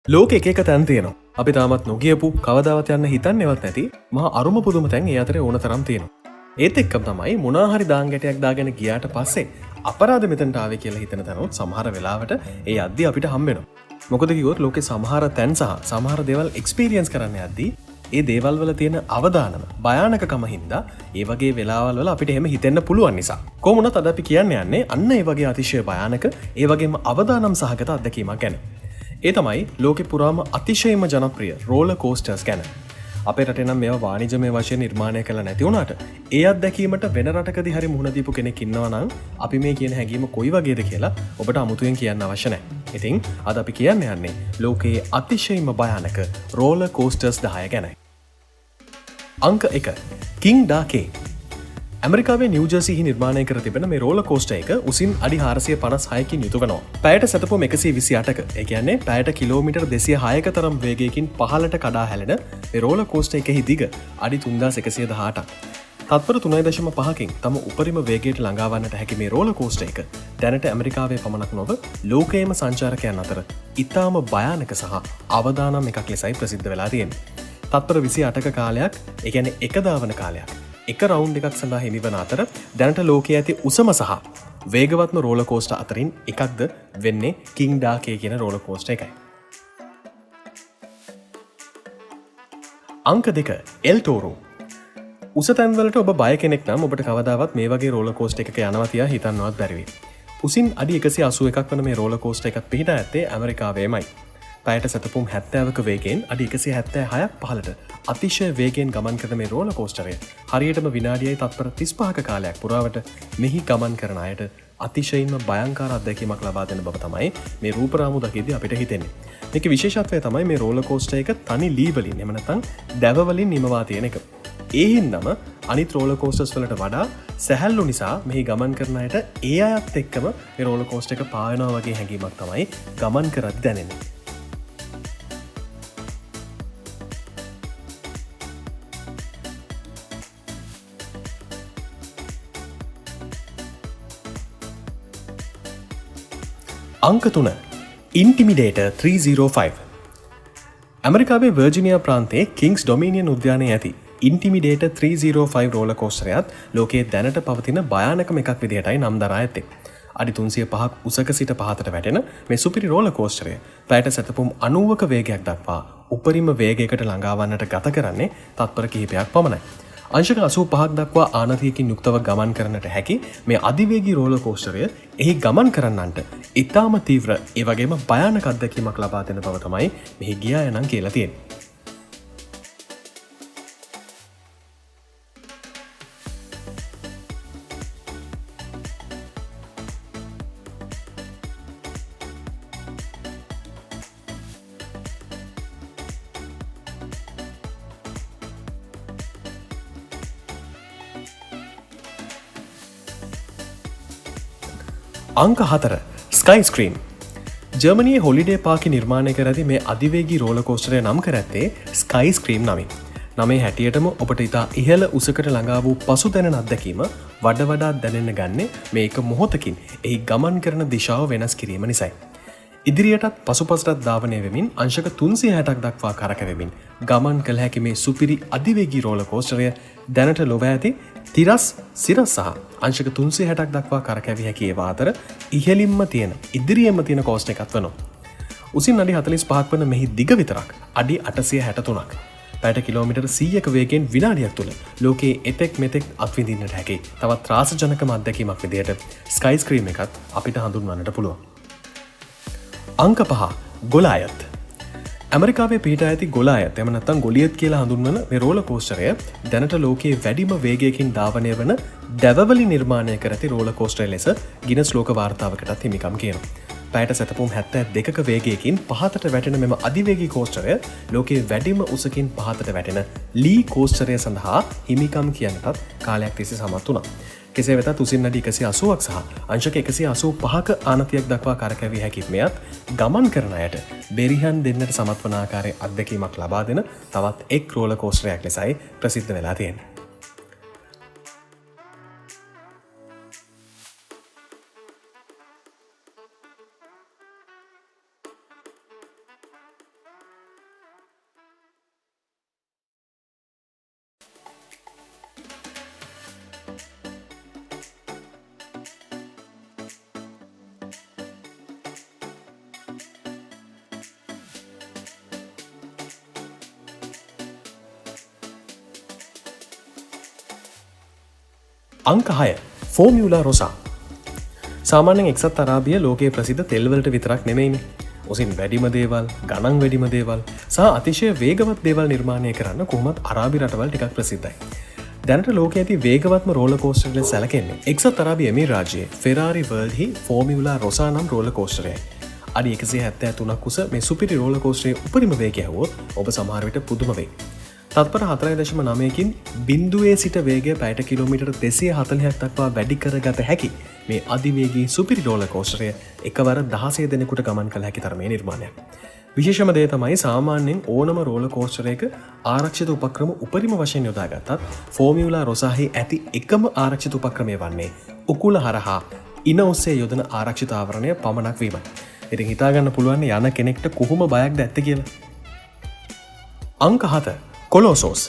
ලෝක එක තැන් තියෙනවා. අපි තාමත් නොගියපු කවදාවත් යන්න හිතන්නේවත් නැති මහා අරුම පුදුම තැන් ඒ අතරේ ඕන තරම් තියෙනවා. ඒත් එක්කම තමයි මොනාහරි දාංගැටයක් දාගෙන ගියාට පස්සේ අපරාධ මෙතනට ආවේ කියලා හිතන තැනොත් සමහර වෙලාවට ඒ අද්දි අපිට හම්බ වෙනවා. මොකද කිව්වොත් ලෝකේ සමහර තැන් සහ සමහර දේවල් එක්ස්පීරියන්ස් කරන්න යද්දී ඒ දේවල් වල තියෙන අවදානම භයානකකම හින්දා ඒ වගේ වෙලාවල් වල අපිට එහෙම හිතෙන්න පුළුවන් නිසා. කොහොමුණත් අද අපි කියන්න යන්නේ අන්න ඒ වගේ අතිශය භයානක ඒ වගේම අවදානම් සහගත අත්දැකීමක් ගැන. ඒ තමයි ලෝකෙ පුරාම අතිශයම ජනප්‍රිය රෝල කෝස්ටර්ස් ගැන. අපේ රටේ නම් මේවා වාණිජමය වශයෙන් නිර්මාණය කළ නැති වුණාට ඒ අත්දැකීමට වෙන රටකදී හරි මුහුණ දීපු කෙනෙක් ඉන්නවා නම් අපි මේ කියන හැඟීම කොයි වගේද කියලා ඔබට අමුතුවෙන් කියන්න අවශ්‍ය නැහැ. ඉතින් අද අපි කියන්න යන්නේ ලෝකයේ අතිශයම භයානක රෝල කෝස්ටර්ස් 10 ගැනයි. අංක 1 කිං ඩාකේ. ඇමරිකාවේ නිව්ජර්සිහි නිර්මාණය කර තිබෙන මේ රෝල කෝස්ට එක උසින් අඩි 456කින් යුතු වෙනවා. පැයට සැතපුම් 128ක ඒ කියන්නේ පැයට කිලෝමීටර් 206ක තරම් වේගයකින් පහළට කඩා හැලෙන මේ රෝල කෝස්ට එකෙහි දිග අඩි 3118ක්. තත්පර 3.5කින් තම උපරිම වේගයට ළඟාවන්නට හැකි මේ රෝල කෝස්ට එක දැනට ඇමරිකාවේ පමණක් නොව ලෝකයේම සංචාරකයන් අතර ඉතාම භයානක සහ අවදානම් එකක් ලෙසයි ප්‍රසිද්ධ වෙලා තියෙන්නේ. තත්පර 28ක කාලයක් ඒ කියන්නේ එක දාවන කාලයක් එක රවුන්් එකක් සඳහා හිමිවන අතර දැනට ලෝකයේ ඇති උසම සහ වේගවත්ම රෝල කෝස්ට අතරින් එකක්ද වෙන්නේ කිං ඩාකේ කියන රෝල කෝස්ට එකයි. අංක 2 එල්ටෝරු. උස තැන්වලට ඔබ බය කෙනෙක් නම් ඔබට කවදාවත් මේ වගේ රෝල කෝස්ට එකක යනවා තියා හිතන්නවත් බැරිවි. උසින් අඩි 181ක් වන මේ රෝල කෝස්ට එකක් පිහිටා ඇත්තේ ඇමරිකාවේමයි. පැයට සැතපුම් 70ක වේගෙන් අඩි 176ක් පහළට අතිශය වේගෙන් ගමන් කරන මේ රෝල කෝස්ටරය හරියටම විනාඩියයි තත්පර 35ක කාලයක් පුරාවට මෙහි ගමන් කරන අයට අතිශයින්ම භයංකාර අත්දැකීමක් ලබා දෙන බව තමයි මේ රූපරාමු දකිද්දී අපිට හිතෙන්නේ. මේකේ විශේෂත්වය තමයි මේ රෝල කෝස්ටර් එක තනි ලී වලින් එහෙම නැත්නම් දැව වලින් නිමවා තියෙන එක. ඒ හින්දාම අනිත් රෝල කෝස්ටර්ස් වලට වඩා සැහැල්ලු නිසා මෙහි ගමන් කරන අයට ඒ අයත් එක්කම මේ රෝල කෝස්ටර් එක පායනවා වගේ හැඟීමක් තමයි ගමන් කරද්දී දැනෙන්නේ. අංක 3 ඉන්ටිමිඩේටර් 305. ඇමරිකාවේ වර්ජිනියා ප්‍රාන්තයේ කිංස් ඩොමිනියන් උද්‍යානයේ ඇති ඉන්ටිමිඩේටර් 305 රෝල කෝස්ටරයත් ලෝකයේ දැනට පවතින භයානකම එකක් විදිහටයි නම් දරා ඇත්තේ. අඩි 305ක් උසක සිට පහතට වැටෙන මේ සුපිරි රෝල කෝස්ටරය පැයට සැතපුම් 90ක වේගයක් දක්වා උපරිම වේගයකට ළඟාවන්නට ගත කරන්නේ තත්පර කිහිපයක් පමණයි. අංශක 85ක් දක්වා ආනතියකින් යුක්තව ගමන් කරන්නට හැකි මේ අධිවේගී රෝල කෝස්ටරය එහි ගමන් කරන්නන්ට ඉතාම තීව්‍ර ඒ වගේම භයානක අත්දැකීමක් ලබා දෙන බව තමයි මෙහි ගියා යනම් කියලා තියෙන්නේ. අංක 4 ස්කයි ස්ක්‍රීම්. ජර්මනියේ හොලිඩේ පාකි නිර්මාණය කර ඇති මේ අධිවේගී රෝල කෝස්ටරය නම් කර ඇත්තේ ස්කයි ස්ක්‍රීම් නමින්. නමේ හැටියටම ඔබට ඉතා ඉහළ උසකට ළඟා වූ පසු දැනෙන අත්දැකීම වඩ වඩා දැනෙන්න ගන්නේ මේ එක මොහොතකින් එහි ගමන් කරන දිශාව වෙනස් කිරීම නිසයි. ඉදිරියටත් පසුපසටත් ධාවනය වෙමින් අංශක 360ක් දක්වා කරකැවෙමින් ගමන් කළ හැකි මේ සුපිරි අධිවේගී රෝල කෝස්ටරය දැනට ලොව ඇති තිරස් සිරස් සහ අංශක 360ක් දක්වා කරකැවිය හැකි ඒවා අතර ඉහළින්ම තියෙන ඉදිරියෙන්ම තියෙන කෝස්ට් එකක් වෙනවා. උසින් අඩි 45ක් වන මෙහි දිග විතරක් අඩි 863ක්. පැයට කිලෝමීටර් 100ක වේගෙන් විනාඩියක් තුළ ලෝකයේ එතෙක් මෙතෙක් අත්විඳින්නට හැකි තවත් ත්‍රාසජනකම අත්දැකීමක් විදිහට ස්කයි ස්ක්‍රීම් එකත් අපිට හඳුන්වන්නට පුළුවන්. අංක 5 ගොලායත්. ඇමරිකාවේ පිහිටා ඇති ගොලායත් එම නැත්නම් ගොලියත් කියලා හඳුන්වන මේ රෝල කෝස්ටරය දැනට ලෝකයේ වැඩිම වේගයකින් ධාවනය වන දැවවලින් නිර්මාණය කර ඇති රෝල කෝස්ටරය ලෙස ගිනස් ලෝක වාර්තාවකටත් හිමිකම් කියනවා. පැයට සැතපුම් 72ක වේගයකින් පහතට වැටෙන මෙම අධිවේගී කෝස්ටරය ලෝකයේ වැඩිම උසකින් පහතට වැටෙන ලී කෝස්ටරය සඳහා හිමිකම් කියන්නටත් කාලයක් තිස්සේ සමත් වුණා. කෙසේ වෙතත් උසින් අඩි 180ක් සහ අංශක 185ක ආනතියක් දක්වා කරකැවිය හැකි මෙයත් ගමන් කරන අයට බෙරිහන් දෙන්නට සමත් වන ආකාරයේ අත්දැකීමක් ලබා දෙන තවත් එක් රෝල කෝස්ටරයක් ලෙසයි ප්‍රසිද්ධ වෙලා තියෙන්නේ. අංක 6 ෆෝමියුලා රොසා. සාමාන්‍යයෙන් එක්සත් අරාබිය ලෝකයේ ප්‍රසිද්ධ තෙල්වලට විතරක් නෙමෙයිනේ. උසින් වැඩිම දේවල්, ගණන් වැඩිම දේවල් සහ අතිශය වේගවත් දේවල් නිර්මාණය කරන්න කොහොමත් අරාබි රටවල් ටිකක් ප්‍රසිද්ධයි. දැනට ලෝකයේ ඇති වේගවත්ම රෝලර් කෝස්ටර් ලෙස සැලකෙන්නේ එක්සත් අරාබි එමිරාජ්‍යයේ ෆෙරාරි වර්ල්ඩ්හි ෆෝමියුලා රොසා නම් රෝලර් කෝස්ටරයයි. අඩි 173ක් උස මේ සුපිරි රෝලර් කෝස්ටරයේ උපරිම වේගය ඇහුවොත් ඔබ සමහර විට පුදුම වෙයි. තත්පර 4.9කින් බිඳුවේ සිට වේගය පැයට කිලෝමීටර් 240ක් දක්වා වැඩි කරගත හැකි මේ අධිවේගී සුපිරි රෝලර් කෝස්ටරය එකවර 16 දෙනෙකුට ගමන් කළ හැකි තරමේ නිර්මාණයක්. විශේෂම දේ තමයි සාමාන්‍යයෙන් ඕනම රෝලර් කෝස්ටරයක ආරක්ෂිත උපක්‍රම උපරිම වශයෙන් යොදාගත්තත් ෆෝමියුලා රොසාහි ඇති එකම ආරක්ෂිත උපක්‍රමය වන්නේ උකුල හරහා ඉන ඔස්සේ යොදන ආරක්ෂිත ආවරණය පමණක් වීමයි. ඉතින් හිතාගන්න පුළුවන් යන කෙනෙක්ට කොහොම බයක්ද ඇත්තේ කියලා. අංක 7 කොලෝසෝස්.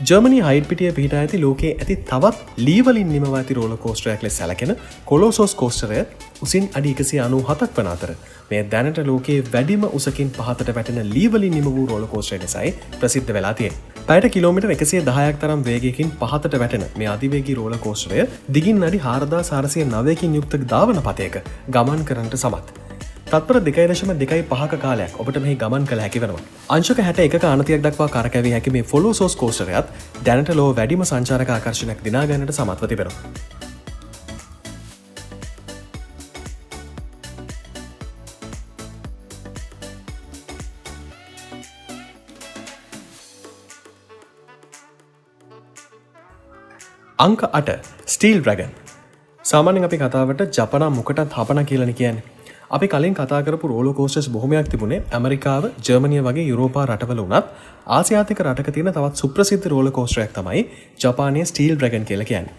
ජර්මනි හයිඩ් පිටිය පිහිට ඇති ලෝකයේ ඇති තවත් ලීවලින් නිමවා ඇති රෝලර් කෝස්ටරයක් ලෙස සැලකෙන කොලෝසෝස් කෝස්ටරය උසින් අඩි 197ක් වන අතර මේ දැනට ලෝකයේ වැඩිම උසකින් පහතට වැටෙන ලීවලින් නිම වූ රෝලර් කෝස්ටරය ලෙසයි ප්‍රසිද්ධ වෙලා තියෙන්නේ. පැයට කිලෝමීටර් 110ක් තරම් වේගයකින් පහතට වැටෙන මේ අධිවේගී රෝලර් කෝස්ටරය දිගින් අඩි 4409කින් යුක්ත ධාවන පතයක ගමන් කරන්නට සමත්. තත්පර 2.5ක කාලයක් ඔබට මෙහි ගමන් කළ හැකි වෙනවා. අංශක 61ක අනතියක් දක්වා කරකැවිය හැකි මේ ෆොලෝසෝස් කෝස්ටරයත් දැනට ලෝක වැඩිම සංචාරක ආකර්ෂණයක් දිනා ගන්නට සමත්ව තිබෙනවා. අංක 8 ස්ටීල් ඩ්‍රැගන්. සාමාන්‍යයෙන් අපි කතාවට ජපනා මුකටත් හපන කියලානේ කියන්නේ. අපි කලින් කතා කරපු රෝලර් කෝස්ටර්ස් බොහොමයක් තිබුණේ ඇමරිකාව, ජර්මනිය වගේ යුරෝපා රටවල වුණත් ආසියාතික රටක තියෙන තවත් සුප්‍රසිද්ධ රෝලර් කෝස්ටරයක් තමයි ජපානයේ ස්ටීල් ඩ්‍රැගන් කියලා කියන්නේ.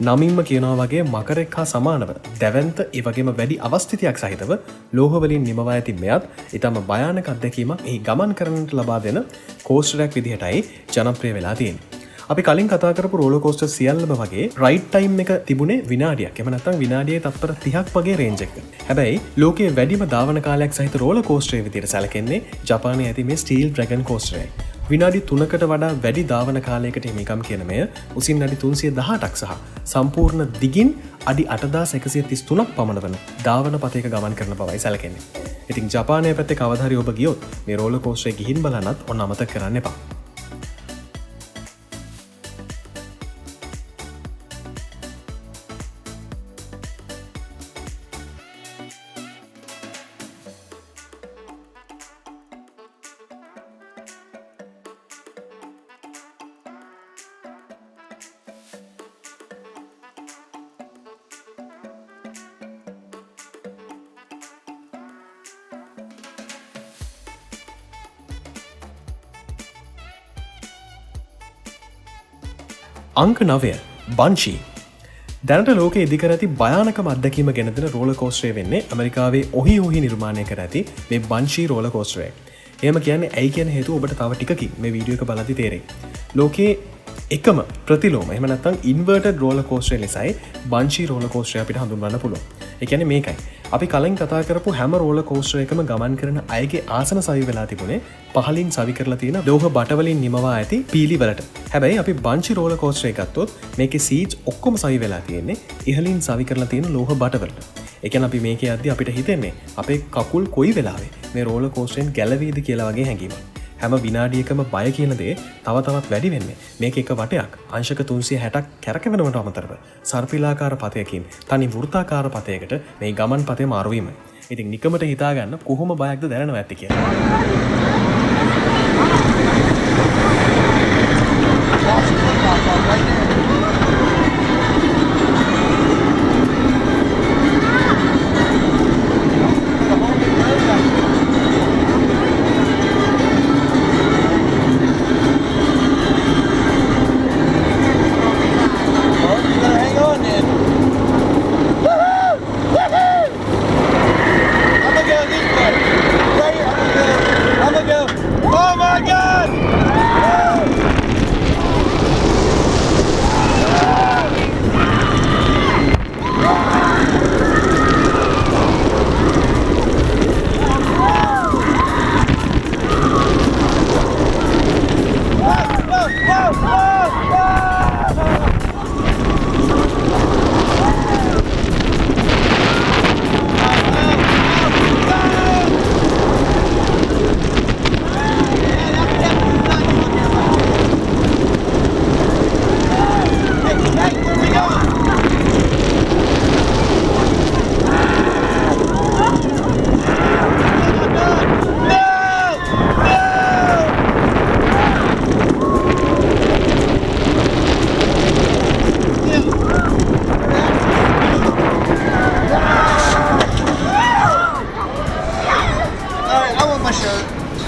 නමින්ම කියනවා වගේ මකරෙක් හා සමානව දැවැන්ත ඒ වගේම වැඩි අවස්ථිතියක් සහිතව ලෝහ වලින් නිමවා ඇති මෙයත් ඊටම භයානක අත්දැකීමක් එහි ගමන් කරන්නට ලබා දෙන කෝස්ටරයක් විදිහටයි ජනප්‍රිය වෙලා තියෙන්නේ. අපි කලින් කතා කරපු රෝලර් කෝස්ටර් සියල්ලම වගේ රයිඩ් ටයිම් එක තිබුණේ විනාඩියක්. එහෙම නැත්නම් විනාඩියේ තත්පර 30ක් වගේ රේන්ජ් එක. හැබැයි ලෝකයේ වැඩිම ධාවන කාලයක් සහිත රෝලර් කෝස්ටරය විදිහට සැලකෙන්නේ ජපානයේ ඇති මේ ස්ටීල් ඩ්‍රැගන් කෝස්ටරයයි. විනාඩි 3කට වඩා වැඩි ධාවන කාලයකට හිමිකම් කියන මෙය උසින් අඩි 318ක් සහ සම්පූර්ණ දිගින් අඩි 8133ක් පමණ වන ධාවන පතයක ගමන් කරන බවයි සැලකෙන්නේ. ඉතින් ජපානයේ පැත්තේ කවදා හරි ඔබ ගියොත් මේ රෝලර් කෝස්ටරේ ගිහින් බලන්නත් ඔන්න අමතක කරන්න එපා. අංක 9 බන්ෂී. දැනට ලෝක ඉදිකර ඇති භයානකම අත්දැකීම ගෙන දෙන රෝලර් කෝස්ටරය වෙන්නේ ඇමරිකාවේ ඔහි නිර්මාණය කර ඇති මේ බන්ෂී රෝලර් කෝස්ටරය. එහෙම කියන්නේ ඇයි කියන හේතුව ඔබට තව ටිකකින් මේ වීඩියෝ එක බලද්දි තේරෙයි. ලෝකයේ එකම ප්‍රතිලෝම එහෙම නැත්නම් ඉන්වර්ටඩ් රෝලර් කෝස්ටරය ලෙසයි බන්ෂී රෝලර් කෝස්ටරය අපිට හඳුන්වන්න පුළුවන්. ඒ කියන්නේ මේකයි. අපි කලින් කතා කරපු හැම රෝලර් කෝස්ටර් එකම ගමන් කරන අයගේ ආසන සවි වෙලා තිබුණේ පහලින් සවි කරලා තියෙන ලෝහ බටවලින් නිමවා ඇති පීලි වලට. හැබැයි අපි බන්ෂී රෝලර් කෝස්ටර් එක ගත්තොත් මේකේ සීට්ස් ඔක්කොම සවි වෙලා තියෙන්නේ ඉහලින් සවි කරලා තියෙන ලෝහ බටවලට. ඒ කියන්නේ අපි මේකේ යද්දී අපිට හිතෙන්නේ අපේ කකුල් කොයි වෙලාවෙ මේ රෝලර් කෝස්ටරෙන් ගැලවීද කියලා වගේ හැඟීමක්. හැම විනාඩියකම බය කියන දේ තව තවත් වැඩි වෙන්නේ මේක එක වටයක් අංශක 360ක් කැරකෙනවට අමතරව සර්පිලාකාර පතයකින් තනි වෘත්තාකාර පතයකට මේ ගමන් පතේ මාරු වීමයි. ඉතින් නිකමට හිතා ගන්න කොහොම බයක්ද දැනෙනව ඇති කියලා.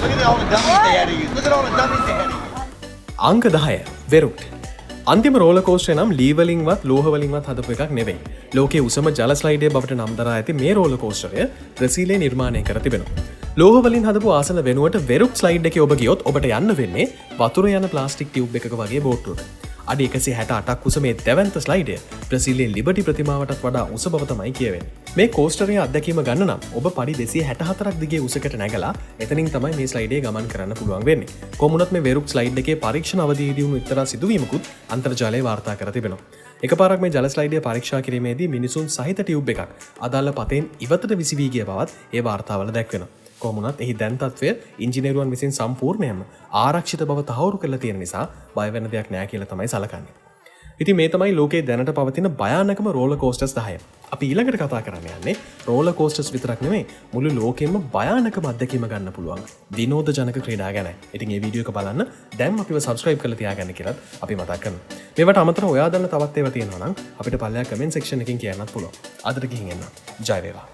Look at all the dummies they had to use. Look at all the dummies they had to use. අංක 10 වෙරුට්. අන්තිම රෝලර් කෝස්ටර් නම් ලී වලින්වත් ලෝහ වලින්වත් හදපු එකක් නෙවෙයි. ලෝකයේ උසම ජල ස්ලයිඩය බවට නම් දරා ඇති මේ රෝලර් කෝස්ටරය බ්‍රසීලයේ නිර්මාණය කර තිබෙනවා. ලෝහ වලින් හදපු ආසන වෙනුවට වෙරුට් ස්ලයිඩ් එකේ ඔබ ගියොත් ඔබට යන්න වෙන්නේ වතුර යන ප්ලාස්ටික් ටියුබ් එකක වගේ බෝට්ටුවක. අඩි 168ක් උස මේ දැවැන්ත ස්ලයිඩය බ්‍රසීලයේ ලිබර්ටි ප්‍රතිමාවටත් වඩා උස බව තමයි කියවෙන්නේ. මේ කෝස්ටරයේ අත්දැකීම ගන්න නම් ඔබ පඩි 264ක් දිගේ උසකට නැගලා එතනින් තමයි මේ ස්ලයිඩේ ගමන් කරන්න පුළුවන් වෙන්නේ. කොමුණත් මේ වෙරුට් ස්ලයිඩ් එකේ පරීක්ෂණ අවධියේදී වුණු එක්තරා සිදුවීමකුත් අන්තර්ජාලයේ වාර්තා කර තිබෙනවා. එකපාරක් මේ ජල ස්ලයිඩය පරීක්ෂා කිරීමේදී මිනිසුන් සහිත ටියුබ් එකක් අදාළ පතෙන් ඉවතට විසිවී ගිය බවත් ඒ වාර්තාවල දැක්වෙනවා. කොමුණත් එහි දැන් තත්ත්වය ඉංජිනේරුවන් විසින් සම්පූර්ණයෙන්ම ආරක්ෂිත බව තහවුරු කරලා තියෙන නිසා බය වෙන දෙයක් නෑ කියලා තමයි සලකන්නේ. ඉතින් මේ තමයි ලෝකයේ දැනට පවතින භයානකම රෝලර් කෝස්ටර්ස් 10. අපි ඊළඟට කතා කරන්න යන්නේ රෝලර් කෝස්ටර්ස් විතරක් නෙමෙයි මුළු ලෝකෙම භයානකම අත්දැකීම ගන්න පුළුවන් විනෝදජනක ක්‍රීඩා ගැන. ඉතින් මේ වීඩියෝ එක බලන්න දැන් අපිව subscribe කරලා තියාගන්න කියලාත් අපි මතක් කරනවා. මේවට අමතරව ඔයා දන්න තවත් ඒවා තියෙනවා නම් අපිට පල්ලෙහා comment section එකකින් කියන්නත් පුළුවන්. අදට ගිහින් එන්න. ජය වේවා.